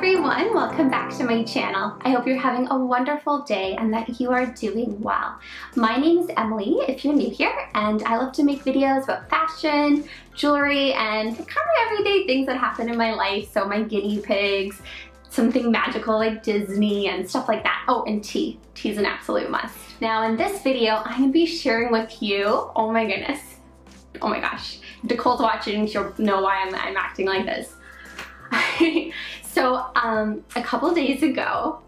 everyone, welcome back to my channel. I hope you're having a wonderful day and that you are doing well. My name is Emily, if you're new here, and I love to make videos about fashion, jewelry, and kind of everyday things that happen in my life. So my guinea pigs, something magical like Disney and stuff like that. Oh, and tea. Tea's an absolute must. Now in this video, I'm gonna be sharing with you, oh my goodness, oh my gosh. If Nicole's watching, she'll know why I'm acting like this. So a couple days ago,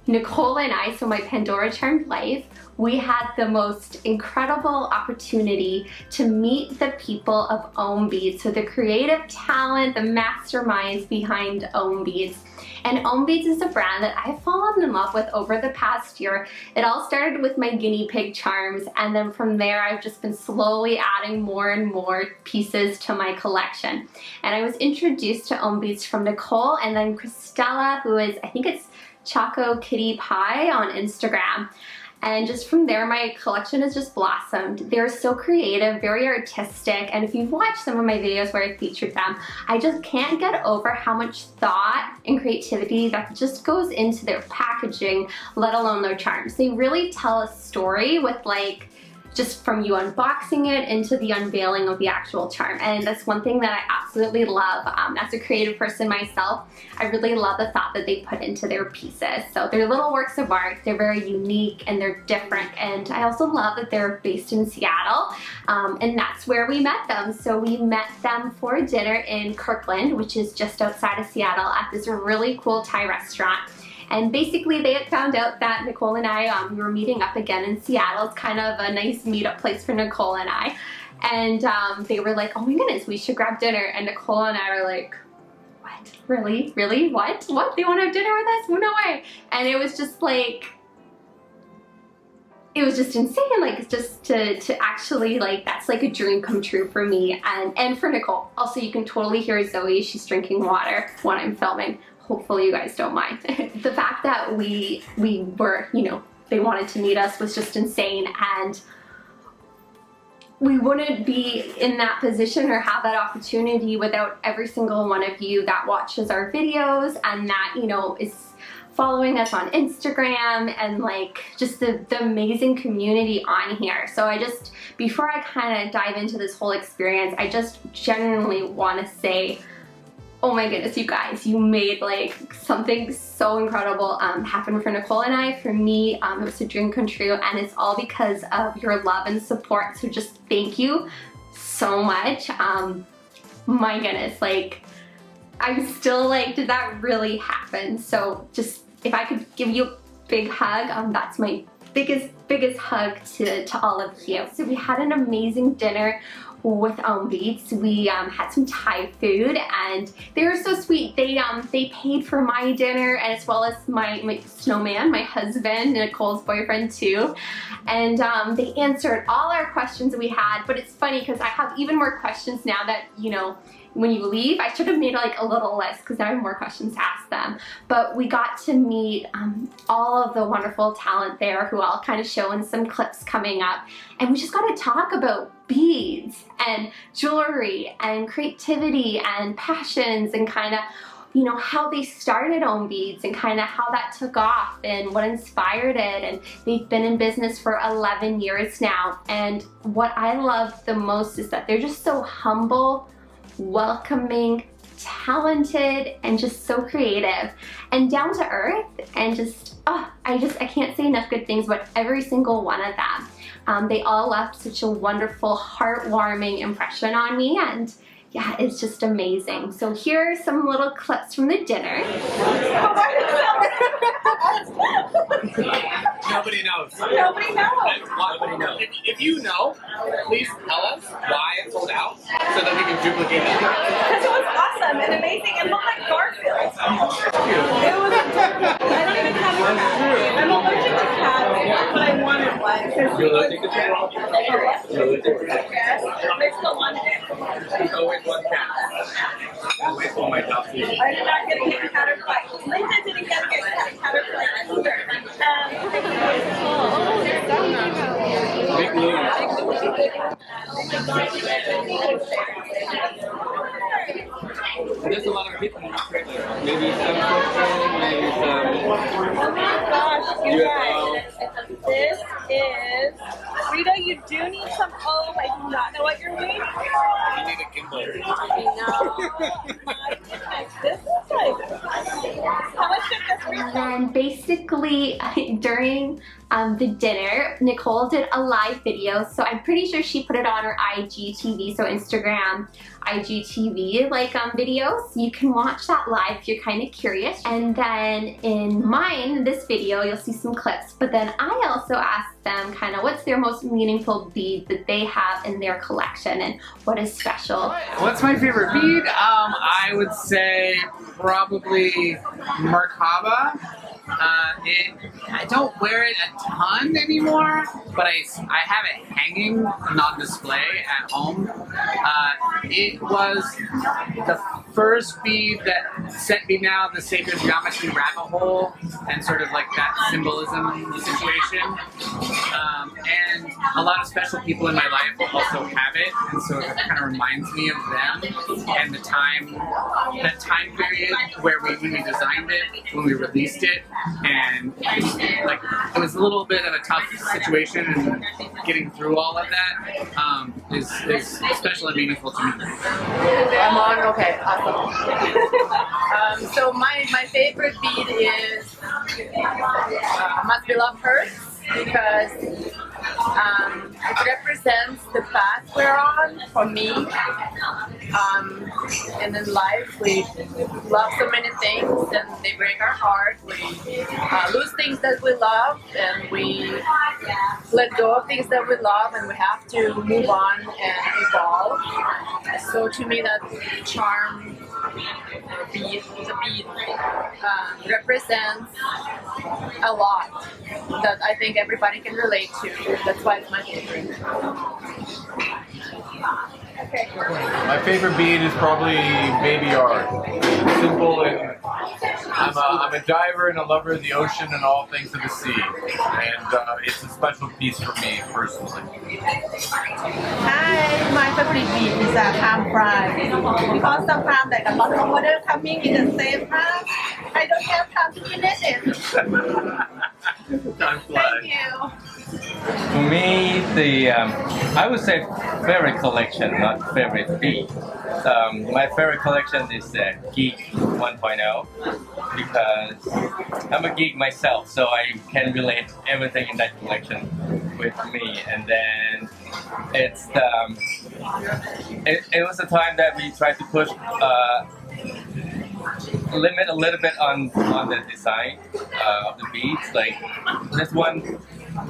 Nicole and I, so my Pandora Charmed Life, we had the most incredible opportunity to meet the people of Ohm Beads, so the creative talent, the masterminds behind Ohm Beads. And Ohm Beads is a brand that I've fallen in love with over the past year. It all started with my guinea pig charms, and then from there I've just been slowly adding more and more pieces to my collection. And I was introduced to Ohm Beads from Nicole and then Christella, who is, I think it's Choco Kitty Pie on Instagram. And just from there, my collection has just blossomed. They're so creative, very artistic, and if you've watched some of my videos where I featured them, I just can't get over how much thought and creativity that just goes into their packaging, let alone their charms. They really tell a story with, like, just from you unboxing it into the unveiling of the actual charm. And that's one thing that I absolutely love. As a creative person myself, I really love the thought that they put into their pieces. So they're little works of art, they're very unique and they're different. And I also love that they're based in Seattle, and that's where we met them. So we met them for dinner in Kirkland, which is just outside of Seattle, at this really cool Thai restaurant. And basically they had found out that Nicole and I, we were meeting up again in Seattle. It's kind of a nice meetup place for Nicole and I. And they were like, oh my goodness, we should grab dinner. And Nicole and I were like, what? Really? Really? What? What? They want to have dinner with us? No way. And it was just like, it was just insane, like just to actually, like, that's like a dream come true for me and for Nicole. Also, you can totally hear Zoe, she's drinking water when I'm filming. Hopefully you guys don't mind. The fact that we were, you know, they wanted to meet us was just insane, and we wouldn't be in that position or have that opportunity without every single one of you that watches our videos and that, you know, is following us on Instagram and like just the amazing community on here. So I just, before I kind of dive into this whole experience, I just genuinely want to say, oh my goodness, you guys, you made like something so incredible happen for Nicole and I. For me, it was a dream come true, and it's all because of your love and support. So just thank you so much. My goodness, like, I'm still like, did that really happen? So just, if I could give you a big hug, that's my biggest hug to all of you. So we had an amazing dinner with Ohm Beads. We had some Thai food and they were so sweet. They paid for my dinner as well as my snowman, my husband, Nicole's boyfriend too. And they answered all our questions we had, but it's funny because I have even more questions now that, you know, when you leave, I should have made like a little list because I have more questions to ask them. But we got to meet all of the wonderful talent there who I'll kind of show in some clips coming up. And we just got to talk about beads and jewelry and creativity and passions and kind of, you know, how they started Ohm Beads and kind of how that took off and what inspired it. And they've been in business for 11 years now. And what I love the most is that they're just so humble, welcoming, talented, and just so creative and down to earth, and just, oh, I can't say enough good things about every single one of them. They all left such a wonderful, heartwarming impression on me, and yeah, it's just amazing. So here are some little clips from the dinner. Nobody knows. Nobody knows. Nobody knows. If you know, please tell us why it sold out so that we can duplicate it. Because it was awesome and amazing and looked like Garfield. It was, I don't even have a cat. I'm allergic to cats, but I wanted one. You're allergic to cats? Yes. There's still one there. There's always one cat. Always one my top two. I did not get a caterpillar. Linda didn't get a caterpillar either. Big news. There's a lot of people in the trailer. Maybe 7 foot. Oh my gosh, you guys. This is... Rita, you do need some Ohm. I do not know what you're wearing. You need a gimbal. No. My goodness. This is like... How much did this And then basically during the dinner, Nicole did a live video, so I'm pretty sure she put it on her IGTV, so Instagram IGTV videos. You can watch that live if you're kind of curious. And then in mine, this video, you'll see some clips, but then I also asked them kind of what's their most meaningful bead that they have in their collection and what is special. What's my favorite bead? I would say probably Merkaba. I don't wear it a ton anymore, but I have it hanging on display at home. It was the first bead that sent me down the sacred geometry rabbit hole and sort of like that symbolism situation. And a lot of special people in my life will also have it, and so it kind of reminds me of them and the time period where when we designed it, when we released it, and it was a little bit of a tough situation, and getting through all of that is special and meaningful to me. I'm on. Okay, awesome. So my favorite bead is Must Be Love Hurts, because it represents the path we're on for me. And in life, we love so many things, and they break our heart. We lose things that we love, and we let go of things that we love, and we have to move on and evolve. So to me, that charm bead, the bead, represents a lot that I think everybody can relate to. That's why it's my favorite. Okay. My favorite bead is probably Baby art. It's simple, and I'm a diver and a lover of the ocean and all things of the sea. And it's a special piece for me personally. Hi, my favorite bead is a palm fry. Because sometimes like a lot of order coming in the same time, I don't have time to finish it. Time flies. Thank you. For me, I would say favorite collection, not favorite bead. My favorite collection is Geek 1.0 because I'm a geek myself, so I can relate everything in that collection with me. And then it was a time that we tried to push limit a little bit on the design of the beads. Like this one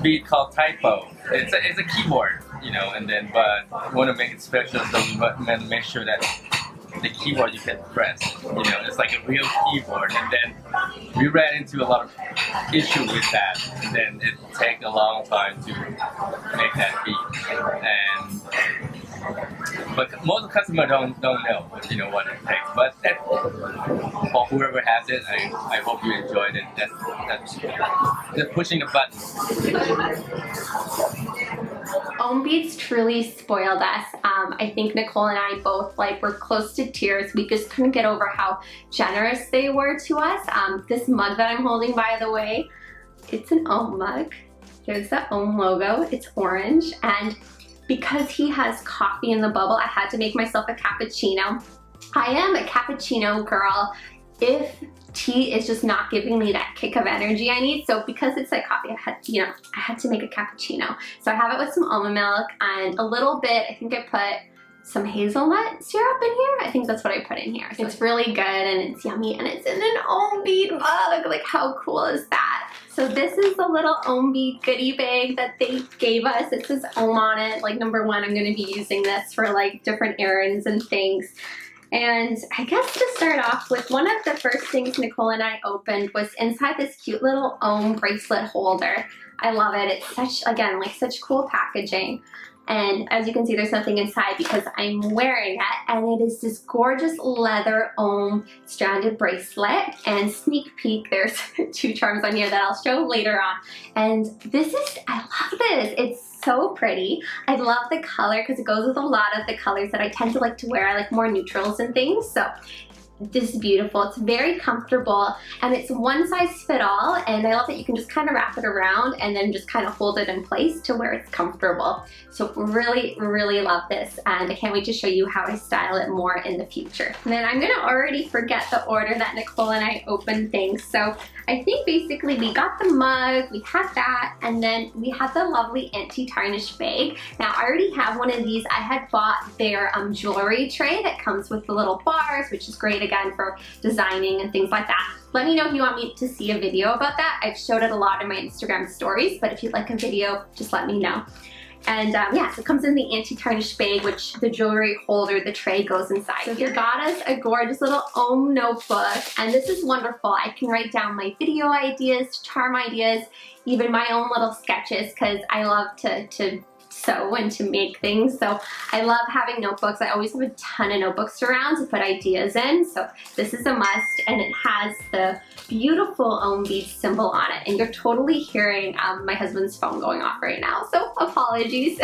bead called Typo. It's a keyboard, you know, and then but we want to make it special, so we want to make sure that the keyboard you can press, you know, it's like a real keyboard. And then we ran into a lot of issues with that, and then it take a long time to make that bead. But most customers don't know, you know, what it takes. But for whoever has it, I hope you enjoyed it. That's just pushing the button. Ohm Beads truly spoiled us. I think Nicole and I both were close to tears. We just couldn't get over how generous they were to us. This mug that I'm holding, by the way, it's an Ohm mug. There's the Ohm logo. It's orange, and because he has coffee in the bubble, I had to make myself a cappuccino. I am a cappuccino girl if tea is just not giving me that kick of energy I need. So because it's like coffee, I had to make a cappuccino. So I have it with some almond milk and a little bit, I think I put some hazelnut syrup in here. I think that's what I put in here. So it's really good and it's yummy, and it's in an Ohm bead mug. Like, how cool is that? So this is the little Ohm bead goodie bag that they gave us. It says Ohm on it. Like, number one, I'm gonna be using this for different errands and things. And I guess to start off with, one of the first things Nicole and I opened was inside this cute little Ohm bracelet holder. I love it. It's such, again, such cool packaging. And as you can see, there's nothing inside because I'm wearing it, and it is this gorgeous leather Ohm stranded bracelet. And sneak peek, there's 2 charms on here that I'll show later on. And this is, I love this. It's so pretty. I love the color because it goes with a lot of the colors that I tend to like to wear. I like more neutrals and things. So this is beautiful. It's very comfortable and it's one size fit all, and I love that you can just kind of wrap it around and then just kind of hold it in place to where it's comfortable. So really, really love this, and I can't wait to show you how I style it more in the future. And then I'm gonna already forget the order that Nicole and I opened things. So I think basically we got the mug, we had that, and then we had the lovely anti-tarnish bag. Now I already have one of these. I had bought their jewelry tray that comes with the little bars, which is great again for designing and things like that. Let me know if you want me to see a video about that. I've showed it a lot in my Instagram stories, but if you'd like a video, just let me know. And yeah, so it comes in the anti-tarnish bag, which the jewelry holder, the tray goes inside. So they got us a gorgeous little Ohm notebook, and this is wonderful. I can write down my video ideas, charm ideas, even my own little sketches, because I love to sew and to make things. So I love having notebooks. I always have a ton of notebooks around to put ideas in. So this is a must, and it has the beautiful Ohm Beads symbol on it. And you're totally hearing my husband's phone going off right now, so apologies.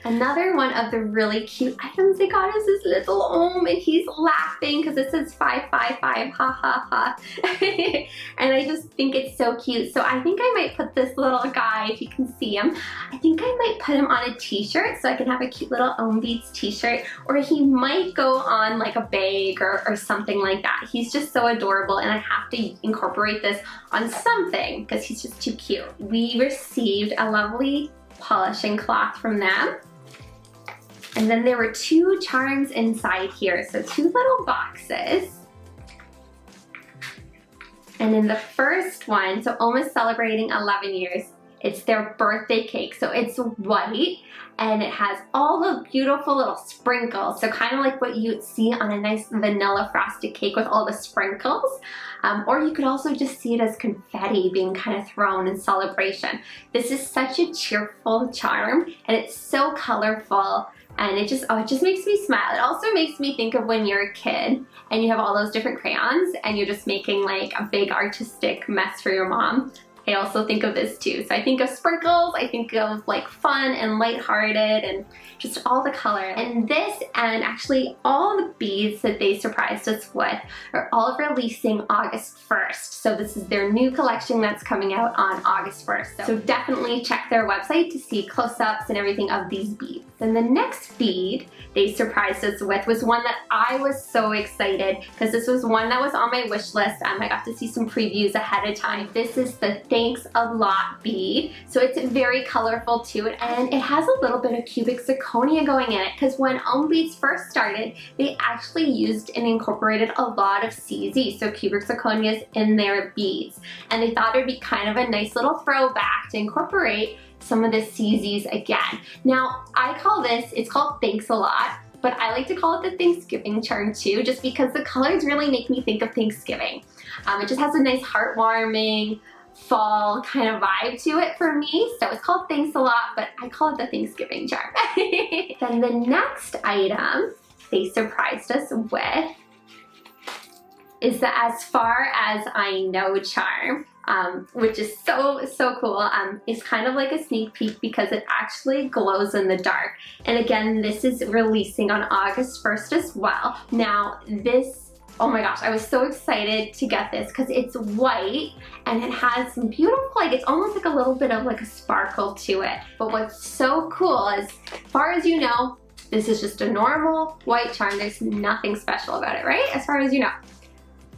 Another one of the really cute items they got is this little Ohm, and he's laughing because it says 555, ha ha ha. And I just think it's so cute. So I think I might put this little guy, if you can see him, I think I might put him on a t-shirt so I can have a cute little Ohm Beads t-shirt, or he might go on like a bag or something like that. He's just so adorable, and I have to incorporate this on something because he's just too cute. We received a lovely polishing cloth from them, and then there were 2 charms inside here, so 2 little boxes. And in the first one, so almost celebrating 11 years, it's their birthday cake. So it's white and it has all the beautiful little sprinkles. So kind of like what you'd see on a nice vanilla frosted cake with all the sprinkles. Or you could also just see it as confetti being kind of thrown in celebration. This is such a cheerful charm, and it's so colorful. And it just makes me smile. It also makes me think of when you're a kid and you have all those different crayons and you're just making like a big artistic mess for your mom. I also think of this too. So I think of sprinkles, I think of like fun and lighthearted and just all the color. And this, and actually all the beads that they surprised us with, are all releasing August 1st. So this is their new collection that's coming out on August 1st. So definitely check their website to see close-ups and everything of these beads. Then the next bead they surprised us with was one that I was so excited, because this was one that was on my wish list. I got to see some previews ahead of time. This is the Thanks a Lot bead. So it's very colorful too, and it has a little bit of cubic zirconia going in it, because when Ohm Beads first started, they actually used and incorporated a lot of CZ, so cubic zirconias, in their beads. And they thought it would be kind of a nice little throwback to incorporate some of the CZs again. Now, I call this, it's called Thanks a Lot, but I like to call it the Thanksgiving charm too, just because the colors really make me think of Thanksgiving. It just has a nice heartwarming, fall kind of vibe to it for me. So it's called Thanks a Lot, but I call it the Thanksgiving charm. Then the next item they surprised us with is the As Far As I Know charm, which is so cool. It's kind of like a sneak peek because it actually glows in the dark. And again, this is releasing on August 1st as well. Now this, oh my gosh, I was so excited to get this because it's white and it has some beautiful, like it's almost like a little bit of like a sparkle to it. But what's so cool is, as far as you know, this is just a normal white charm. There's nothing special about it, right? As far as you know.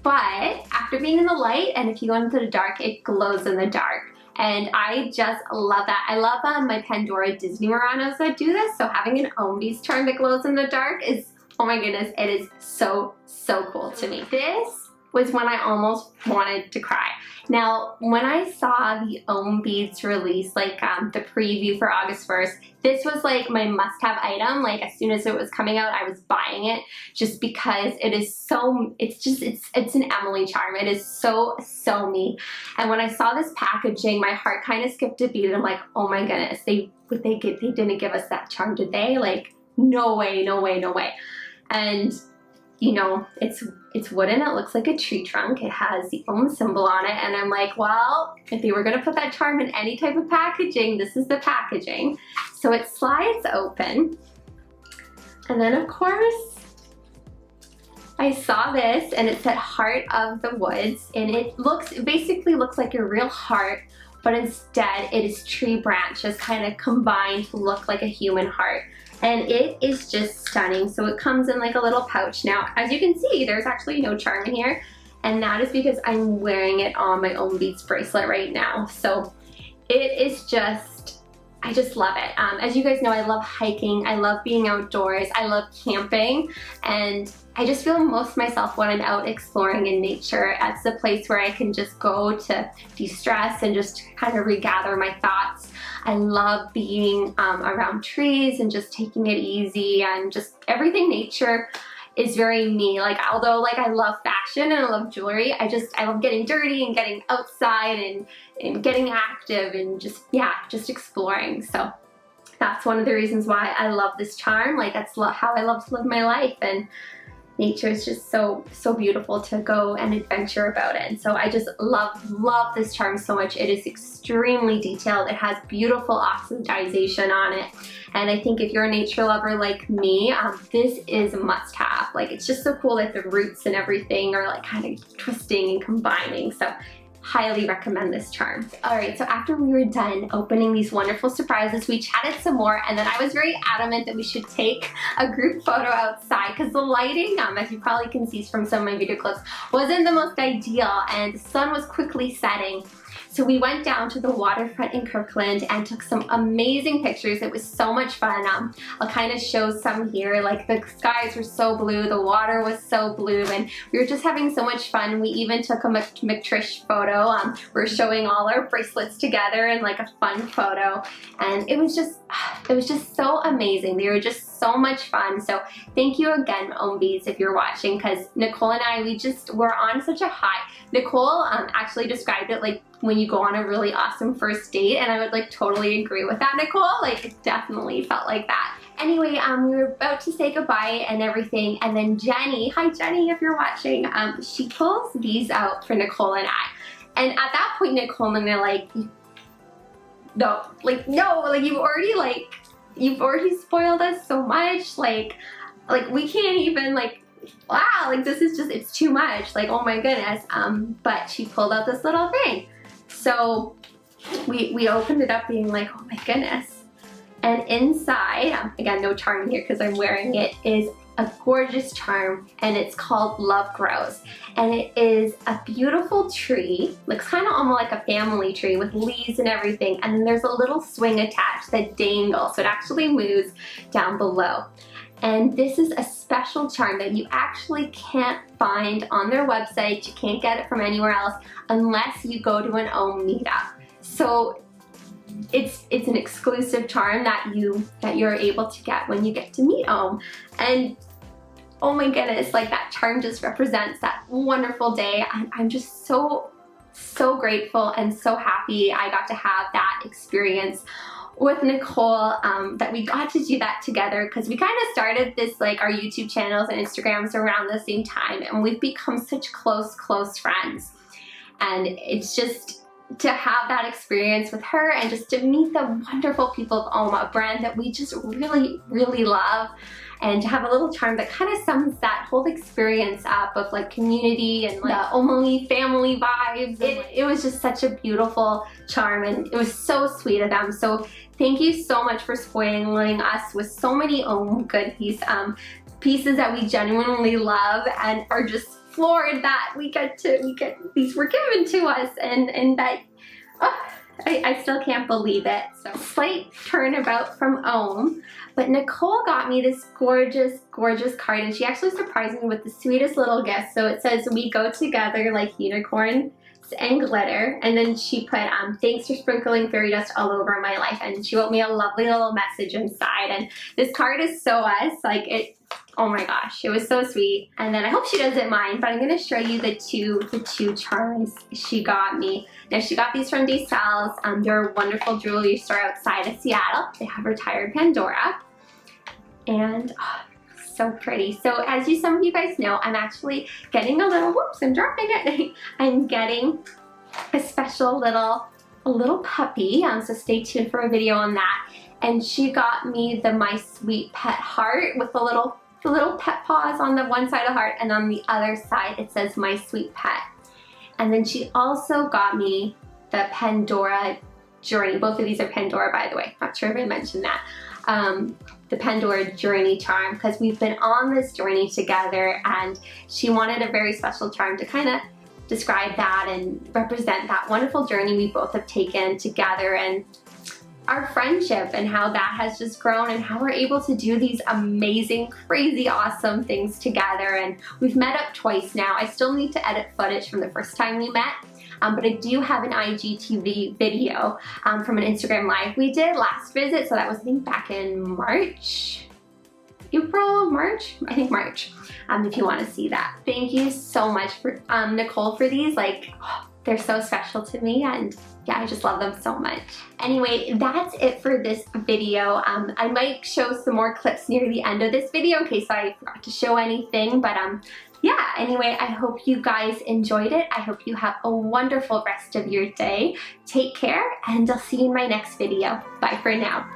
But after being in the light, and if you go into the dark, it glows in the dark. And I just love that. I love my Pandora Disney Muranos that do this. So having an Ohm Beads charm that glows in the dark is, oh my goodness, it is so cool to me. This was when I almost wanted to cry. Now, when I saw the Ohm Beads release, like the preview for August 1st, this was like my must-have item. Like as soon as it was coming out, I was buying it just because it is so, it's an Emily charm. It is so me. And when I saw this packaging, my heart kind of skipped a beat. I'm like, oh my goodness, they didn't give us that charm, did they? Like, no way. And you know, it's wooden, it looks like a tree trunk, it has the Ohm symbol on it, and I'm like, well, if they were gonna put that charm in any type of packaging, this is the packaging. So it slides open, and then of course, I saw this and it said Heart of the Woods, and it basically looks like a real heart, but instead it is tree branches kind of combined to look like a human heart. And it is just stunning. So it comes in like a little pouch. Now, as you can see, there's actually no charm in here, and that is because I'm wearing it on my Ohm Beads bracelet right now. So it is just, I just love it. As you guys know, I love hiking, I love being outdoors, I love camping, and I just feel most myself when I'm out exploring in nature. It's a place where I can just go to de-stress and just kind of regather my thoughts. I love being around trees and just taking it easy, and just everything nature is very me. Like, although like I love fashion and I love jewelry, I love getting dirty and getting outside and getting active and just, yeah, just exploring. So that's one of the reasons why I love this charm. Like, that's how I love to live my life, and nature is just so beautiful to go and adventure about it. And so I just love this charm so much. It is extremely detailed. It has beautiful oxidization on it. And I think if you're a nature lover like me, this is a must have. Like, it's just so cool that the roots and everything are like kind of twisting and combining. So highly recommend this charm. Alright, so after we were done opening these wonderful surprises, we chatted some more, and then I was very adamant that we should take a group photo outside because the lighting, as you probably can see from some of my video clips, wasn't the most ideal, and the sun was quickly setting. So we went down to the waterfront in Kirkland and took some amazing pictures. It was so much fun. I'll kind of show some here. Like, the skies were so blue, the water was so blue, and we were just having so much fun. We even took a McTrish photo. We're showing all our bracelets together in like a fun photo, and it was just so amazing. They were just so much fun. So thank you again, Ohm Beads, if you're watching, because Nicole and I, we're on such a high. Nicole actually described it like when you go on a really awesome first date, and I would like totally agree with that, Nicole. Like, it definitely felt like that. Anyway, we were about to say goodbye and everything, and then Jenny, hi Jenny if you're watching, she pulls these out for Nicole and I. And at that point, Nicole and I are like, no, you've already spoiled us so much. Like we can't even wow, like this is just, it's too much. Like, oh my goodness. But she pulled out this little thing. So we opened it up being like, oh my goodness. And inside, again, no charm here because I'm wearing it, is a gorgeous charm, and it's called Love Grows. And it is a beautiful tree, looks kind of almost like a family tree with leaves and everything. And then there's a little swing attached that dangles, so it actually moves down below. And this is a special charm that you actually can't find on their website. You can't get it from anywhere else unless you go to an Ohm meetup. So it's an exclusive charm that you're able to get when you get to meet Ohm. And oh my goodness, like that charm just represents that wonderful day. I'm just so grateful and so happy I got to have that experience with Nicole, that we got to do that together, because we kind of started this, like, our YouTube channels and Instagrams around the same time, and we've become such close friends. And it's just to have that experience with her and just to meet the wonderful people of Ohm, a brand that we just really love, and to have a little charm that kind of sums that whole experience up of like community and like the Ohm family vibes. It was just such a beautiful charm, and it was so sweet of them. So thank you so much for spoiling us with so many Ohm good pieces that we genuinely love and are just floored that these were given to us, and that I still can't believe it. So slight turnabout from Ohm, but Nicole got me this gorgeous card, and she actually surprised me with the sweetest little gift. So it says, "We go together like unicorns and glitter," and then she put, "Thanks for sprinkling fairy dust all over my life," and she wrote me a lovely little message inside. And this card is so us, like it. Oh my gosh, it was so sweet. And then I hope she doesn't mind, but I'm gonna show you the two charms she got me. Now, she got these from DeSal's. They're a wonderful jewelry store outside of Seattle. They have retired Pandora. And oh, so pretty. So as some of you guys know, I'm actually getting a little, whoops, I'm dropping it. I'm getting a special little puppy. So stay tuned for a video on that. And she got me the My Sweet Pet heart with a little the little pet paws on the one side of the heart, and on the other side it says my sweet pet. And then she also got me the Pandora Journey. Both of these are Pandora, by the way. Not sure if I mentioned that. The Pandora Journey charm, because we've been on this journey together, and she wanted a very special charm to kind of describe that and represent that wonderful journey we both have taken together, and our friendship, and how that has just grown, and how we're able to do these amazing, crazy, awesome things together. And we've met up twice now. I still need to edit footage from the first time we met, but I do have an IGTV video from an Instagram live we did last visit. So that was, I think, back in March. March? I think March, if you want to see that. Thank you so much for Nicole for these. Like, they're so special to me, and yeah, I just love them so much. Anyway, that's it for this video. I might show some more clips near the end of this video in case I forgot to show anything, but yeah, anyway, I hope you guys enjoyed it. I hope you have a wonderful rest of your day. Take care, and I'll see you in my next video. Bye for now.